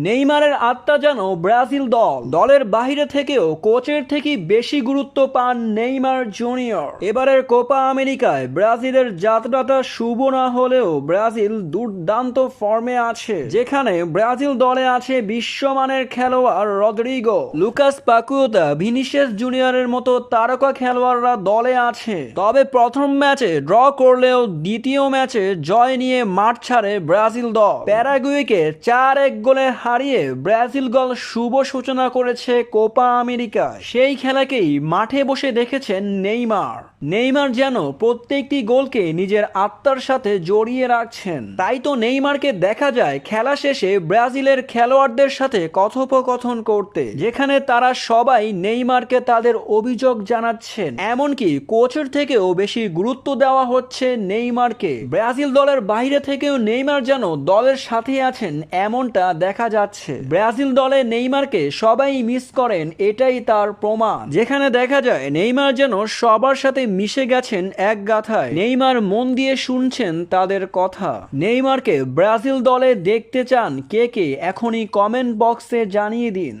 নেইমারের আত্মা যেন ব্রাজিল দলের বাইরে থেকেও কোচের থেকে বেশি গুরুত্ব পান নেইমার জুনিয়র। এবারের কোপা আমেরিকায় ব্রাজিলের যাত্রাটা শুভ না হলেও ব্রাজিল দুর্দান্ত ফর্মে আছে, যেখানে ব্রাজিল দলে আছে বিশ্বমানের খেলোয়াড় রদ্রিগো, লুকাস পাকুয়েতা, ভিনিসিয়াস জুনিয়রের মতো তারকা খেলোয়াড়রা দলে আছে। তবে প্রথম ম্যাচে ড্র করলেও দ্বিতীয় ম্যাচে জয় নিয়ে মাঠ ছাড়ে ব্রাজিল দল। প্যারাগুয়েকে 4-1 গোলে হারিয়ে ব্রাজিল দল শুভ সূচনা করেছে কোপা আমেরিকা। সেই খেলাকেই মাঠে বসে দেখেছেন নেইমার যেন প্রত্যেকটি গোলকে নিজের আত্মার সাথে জড়িয়ে রাখছেন। তাই তো নেইমারকে দেখা যায় খেলা শেষে ব্রাজিলের খেলোয়াড়দের সাথে কথোপকথন করতে, যেখানে তারা সবাই নেইমারকে তাদের অভিযোগ জানাচ্ছেন। এমনকি কোচের থেকেও বেশি গুরুত্ব দেওয়া হচ্ছে নেইমারকে। ব্রাজিল দলের বাইরে থেকেও নেইমার যেন দলের সাথে আছেন এমনটা দেখা যাচ্ছে। ব্রাজিল দলে নেইমারকে সবাই মিস করেন, এটাই তার প্রমাণ। যেখানে দেখা যায় নেইমার যেন সবার সাথে মিশে গেছেন এক গাথায়। নেইমার মন দিয়ে শুনছেন তাদের কথা। নেইমারকে ব্রাজিল দলে দেখতে চান কে কে? এখনই কমেন্ট বক্সে জানিয়ে দিন।